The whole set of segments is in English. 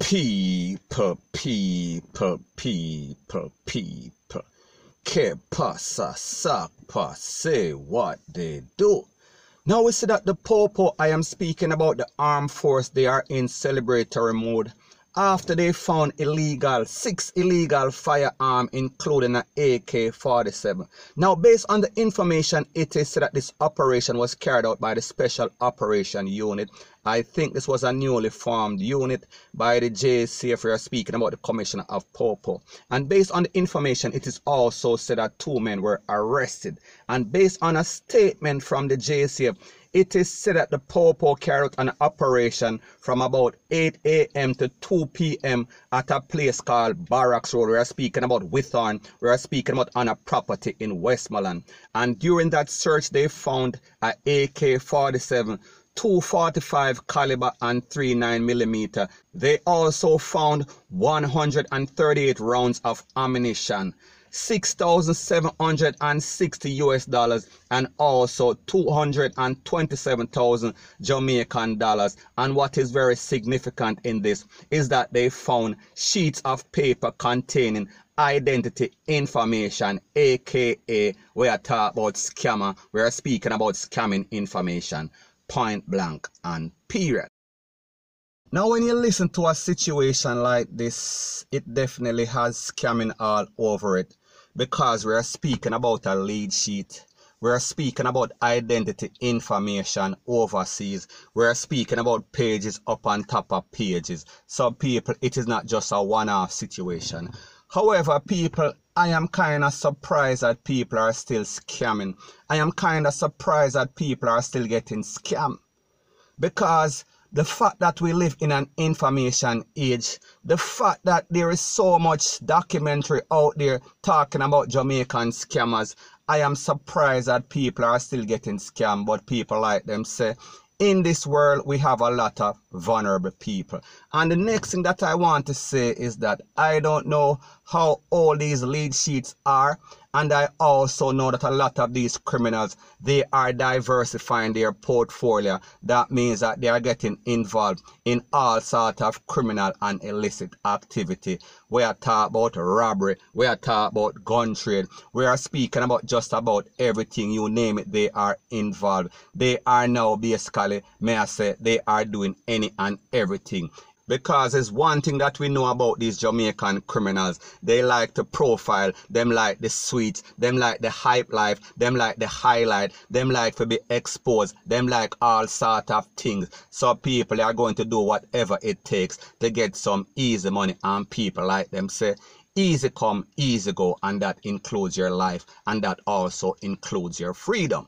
People. Que pasa, sakpa, say what they do. Now we see that the Popo I am speaking about, the armed force, they are in celebratory mode after they found six illegal firearms, including an AK-47. Now, based on the information, it is said that this operation was carried out by the Special Operation Unit. I think this was a newly formed unit by the JCF. We are speaking about the Commissioner of Popo. And based on the information, it is also said that 2 men were arrested. And based on a statement from the JCF, it is said that the Popo carried out an operation from about 8 a.m. to 2 p.m. at a place called Barracks Road. We are speaking about Withorn. We are speaking about on a property in Westmoreland. And during that search, they found an AK-47, 245 caliber and 39mm. They also found 138 rounds of ammunition, $6,760 and also 227,000 Jamaican dollars. And what is very significant in this is that they found sheets of paper containing identity information, aka we are talking about scammer. We are speaking about scamming information, point blank and period. Now, when you listen to a situation like this, it definitely has scamming all over it, because we are speaking about a lead sheet. We are speaking about identity information overseas. We are speaking about pages up on top of pages. So people, it is not just a one-off situation. However, people, I am kind of surprised that people are still scamming. I am kind of surprised that people are still getting scammed. Because the fact that we live in an information age, the fact that there is so much documentary out there talking about Jamaican scammers, I am surprised that people are still getting scammed. But people like them say, in this world, we have a lot of vulnerable people. And the next thing that I want to say is that I don't know how all these lead sheets are. And I also know that a lot of these criminals, they are diversifying their portfolio. That means that they are getting involved in all sorts of criminal and illicit activity. We are talking about robbery. We are talking about gun trade. We are speaking about just about everything, you name it, they are involved. They are now basically, may I say, they are doing any and everything. Because there's one thing that we know about these Jamaican criminals. They like to profile, them like the sweet, them like the hype life, them like the highlight, them like to be exposed, them like all sort of things. So people are going to do whatever it takes to get some easy money, and people like them say, easy come, easy go, and that includes your life, and that also includes your freedom.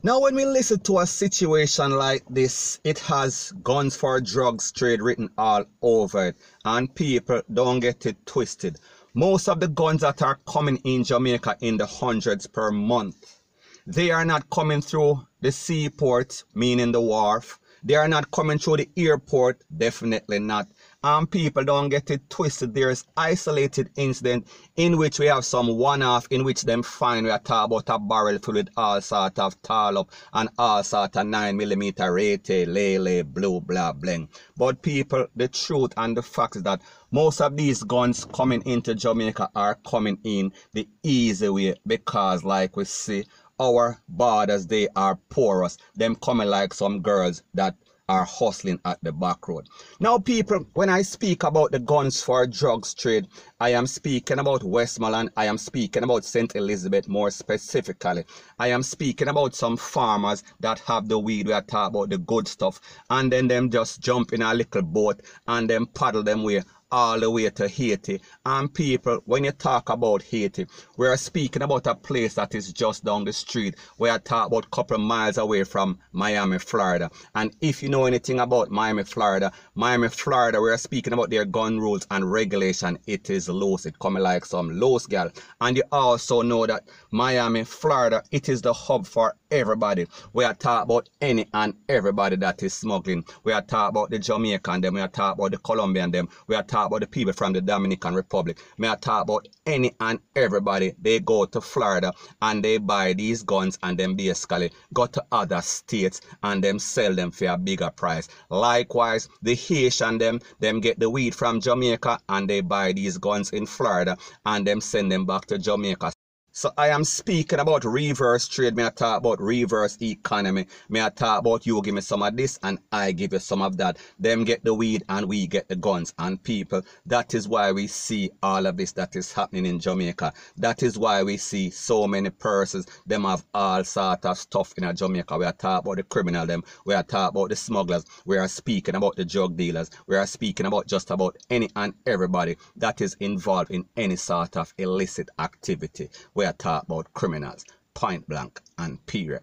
Now, when we listen to a situation like this, it has guns for drugs trade written all over it. And people, don't get it twisted. Most of the guns that are coming in Jamaica in the hundreds per month, they are not coming through the seaport, meaning the wharf. They are not coming through the airport, definitely not. And people, don't get it twisted. There's isolated incident in which we have some one-off in which them find we are talking about a barrel filled with all sort of tall up and all sort of 9mm rate, lele, blue, blah, bling. But people, the truth and the fact is that most of these guns coming into Jamaica are coming in the easy way, because like we see, our borders, they are porous. Them coming like some girls that are hustling at the back road. Now people, when I speak about the guns for drugs trade, I am speaking about Westmoreland, I am speaking about St. Elizabeth more specifically. I am speaking about some farmers that have the weed, we are talking about the good stuff, and then them just jump in a little boat and then paddle them way all the way to Haiti. And people, when you talk about Haiti, we are speaking about a place that is just down the street. We are talking about a couple of miles away from Miami, Florida. And if you know anything about Miami, Florida, we are speaking about their gun rules and regulation. It is loose. It coming like some loose gal. And you also know that Miami, Florida, it is the hub for everybody. We are talking about any and everybody that is smuggling. We are talking about the Jamaican them. We are talking about the Colombian them. We are talking talk about the people from the Dominican Republic. May I talk about any and everybody. They go to Florida and they buy these guns and then basically go to other states and them sell them for a bigger price. Likewise, the Haitian them get the weed from Jamaica and they buy these guns in Florida and them send them back to Jamaica. So I am speaking about reverse trade. May I talk about reverse economy. May I talk about you give me some of this and I give you some of that. Them get the weed and we get the guns. And people, that is why we see all of this that is happening in Jamaica. That is why we see so many persons. Them have all sort of stuff in Jamaica. We are talking about the criminal them. We are talking about the smugglers. We are speaking about the drug dealers. We are speaking about just about any and everybody that is involved in any sort of illicit activity. We are talking about criminals, point blank and period.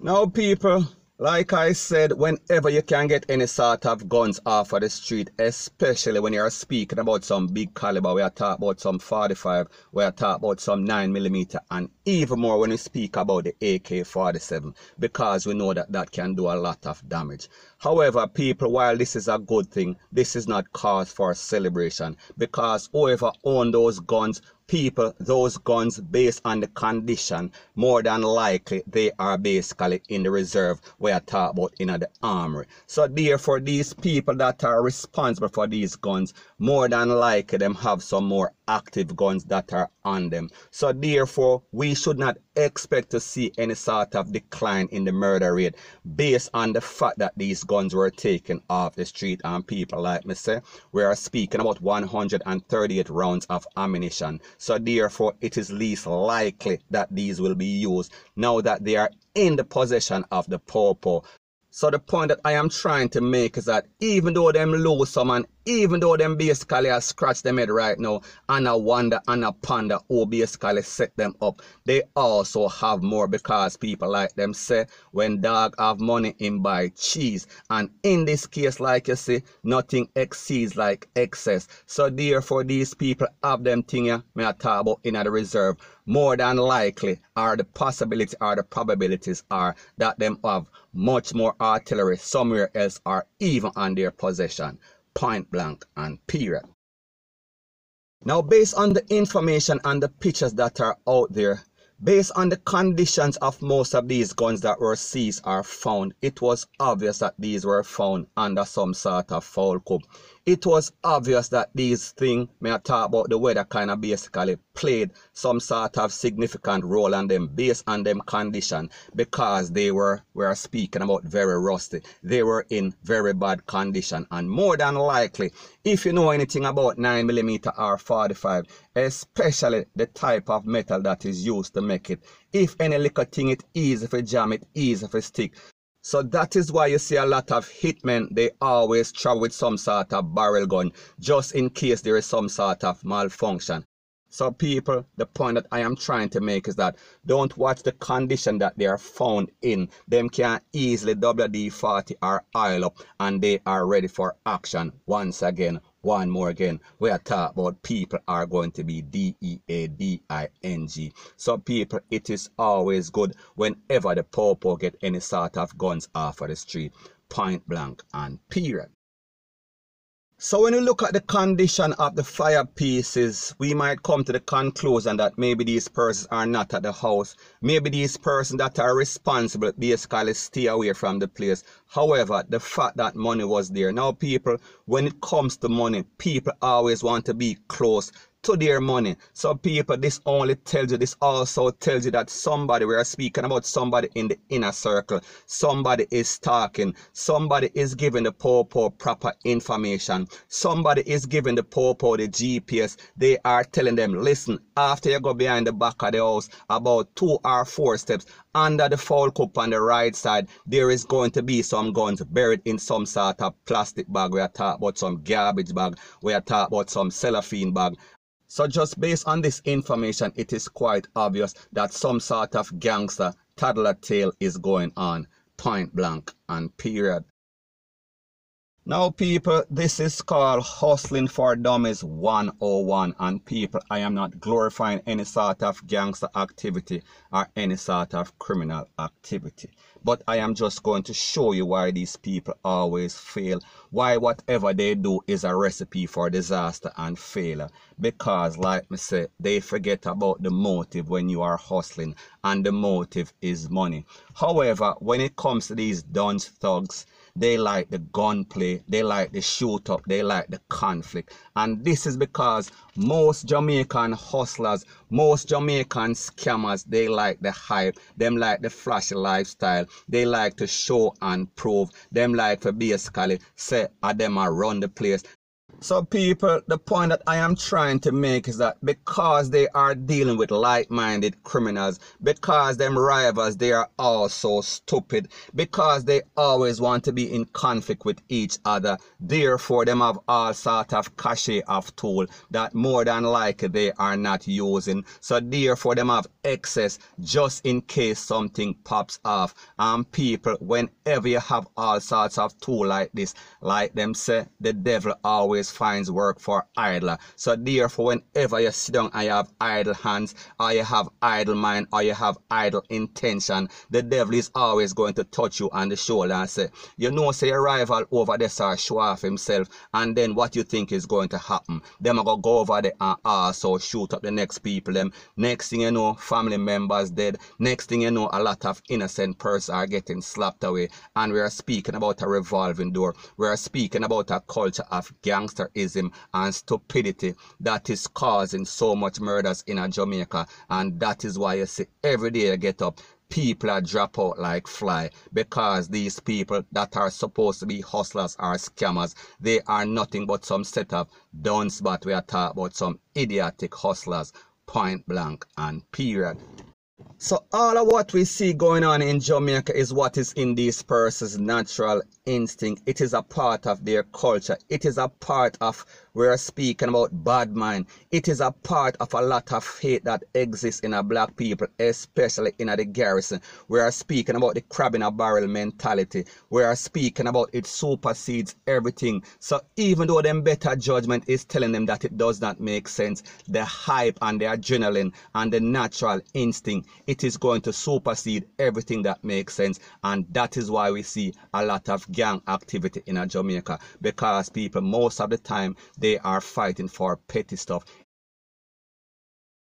Now people, like I said, whenever you can get any sort of guns off of the street, especially when you're speaking about some big caliber, we are talking about some 45, we are talking about some 9mm, and even more when we speak about the AK-47, because we know that that can do a lot of damage. However, people, while this is a good thing, this is not cause for celebration, because whoever owns those guns, people, those guns, based on the condition, more than likely they are basically in the reserve we are talking about in the armory. So therefore, these people that are responsible for these guns, more than likely them have some more active guns that are on them. So therefore, we should not expect to see any sort of decline in the murder rate based on the fact that these guns were taken off the street. And people, like me say, we are speaking about 138 rounds of ammunition. So therefore, it is least likely that these will be used now that they are in the possession of the Popo. So the point that I am trying to make is that even though them lose some and even though them basically are scratch them head right now and I wonder and I ponder who basically set them up, they also have more, because people like them say when dog have money him buy cheese, and in this case, like you see, nothing exceeds like excess. So therefore these people have them thing here, may I talk about in the reserve, more than likely are the possibility or the probabilities are that them have much more artillery somewhere else or even on their possession. Point blank and period. Now, based on the information and the pictures that are out there, based on the conditions of most of these guns that were seized or found, it was obvious that these were found under some sort of foul coup. It was obvious that these things, may I talk about the weather, kind of basically played some sort of significant role on them based on them condition, because we are speaking about very rusty. They were in very bad condition, and more than likely, if you know anything about 9mm or 45, especially the type of metal that is used to make it, if any little thing it easy for jam, it easy for stick. So that is why you see a lot of hitmen, they always travel with some sort of barrel gun, just in case there is some sort of malfunction. So people, the point that I am trying to make is that don't watch the condition that they are found in. Them can easily WD-40 or oil up and they are ready for action. Once again, one more again, we are talking about people are going to be DEADING. So people, it is always good whenever the Popo get any sort of guns off of the street. Point blank and period. So when you look at the condition of the fire pieces, we might come to the conclusion that maybe these persons are not at the house. Maybe these persons that are responsible basically stay away from the place. However, the fact that money was there. Now people, when it comes to money, people always want to be close to their money. So people, this also tells you that somebody, we are speaking about somebody in the inner circle, somebody is talking, somebody is giving the Popo proper information, somebody is giving the Popo the GPS. They are telling them, listen, after you go behind the back of the house about 2 or 4 steps, under the foul cup on the right side, there is going to be some guns buried in some sort of plastic bag. We are talking about some garbage bag, we are talking about some cellophane bag. So just based on this information, it is quite obvious that some sort of gangster toddler tale is going on. Point blank and period. Now people, this is called Hustling for Dummies 101, and people, I am not glorifying any sort of gangster activity or any sort of criminal activity, but I am just going to show you why these people always fail, why whatever they do is a recipe for disaster and failure, because like me say, they forget about the motive when you are hustling, and the motive is money. However, when it comes to these dunce thugs, they like the gunplay, they like the shoot up, they like the conflict. And this is because most Jamaican hustlers, most Jamaican scammers, they like the hype, them like the flashy lifestyle, they like to show and prove, them like to basically say them are run the place. So people, the point that I am trying to make is that because they are dealing with like-minded criminals, because them rivals, they are all so stupid, because they always want to be in conflict with each other, therefore them have all sort of cachet of tool that more than likely they are not using. So therefore them have excess just in case something pops off. And people, whenever you have all sorts of tool like this, like them say, the devil always finds work for idler. So therefore, whenever you sit down and you have idle hands, or you have idle mind, or you have idle intention, the devil is always going to touch you on the shoulder and say, you know, say your rival over there sir show off himself, and then what you think is going to happen? Them are going to go over there and also shoot up the next people. Them next thing you know, family members dead. Next thing you know, a lot of innocent persons are getting slapped away. And we are speaking about a revolving door. We are speaking about a culture of gangsterism and stupidity that is causing so much murders in Jamaica. And that is why you see every day you get up, people are drop out like fly, because these people that are supposed to be hustlers or scammers, they are nothing but some set of dunce, but we are talking about some idiotic hustlers, point blank and period. So all of what we see going on in Jamaica is what is in these persons' natural instinct. It is a part of their culture. It is a part of, we're speaking about bad mind. It is a part of a lot of hate that exists in a black people, especially in the garrison. We are speaking about the crab in a barrel mentality. We are speaking about it supersedes everything. So even though them better judgment is telling them that it does not make sense, the hype and the adrenaline and the natural instinct, it is going to supersede everything that makes sense. And that is why we see a lot of gang activity in Jamaica, because people most of the time they are fighting for petty stuff.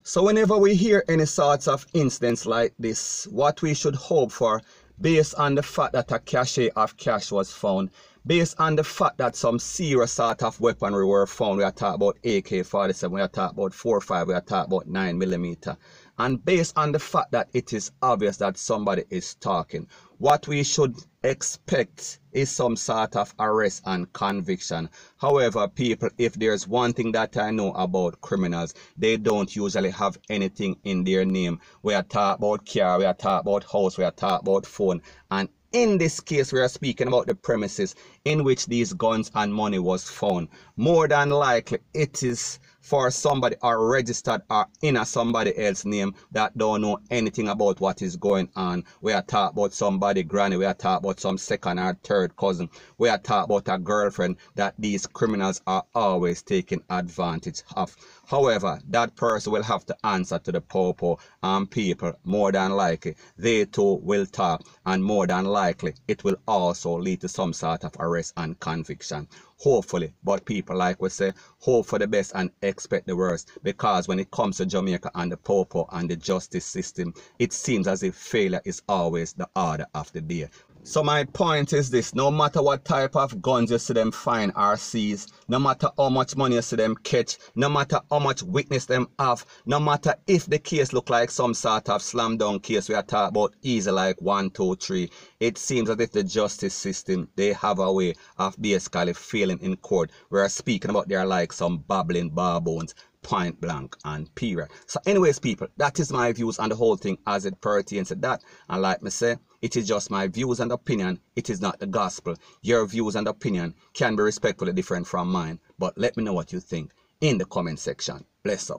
So whenever we hear any sorts of incidents like this, what we should hope for, based on the fact that a cache of cash was found, based on the fact that some serious sort of weaponry were found, we are talking about AK-47, we are talking about 4.5, we are talking about 9mm, and based on the fact that it is obvious that somebody is talking, what we should expect is some sort of arrest and conviction. However, people, if there's one thing that I know about criminals, they don't usually have anything in their name. We are talking about car, we are talking about house, we are talking about phone, and in this case, we are speaking about the premises in which these guns and money was found. More than likely, it is for somebody or registered or in a somebody else's name that don't know anything about what is going on. We are talking about somebody granny, we are talking about some second or third cousin, we are talking about a girlfriend that these criminals are always taking advantage of. However, that person will have to answer to the popo, and people, more than likely, they too will talk, and more than likely, it will also lead to some sort of arrest and conviction. Hopefully, but people, like we say, hope for the best and expect the worst, because when it comes to Jamaica and the popo and the justice system, it seems as if failure is always the order of the day. So my point is this: no matter what type of guns you see them find or seize, no matter how much money you see them catch, no matter how much witness them have, no matter if the case look like some sort of slam dunk case we are talking about easy like 1, 2, 3, it seems as if the justice system, they have a way of basically failing in court. We are speaking about they're like some babbling baboons, point blank and period. So anyways, people, that is my views on the whole thing as it pertains to that. And like me say, it is just my views and opinion. It is not the gospel. Your views and opinion can be respectfully different from mine, but let me know what you think in the comment section. Bless up.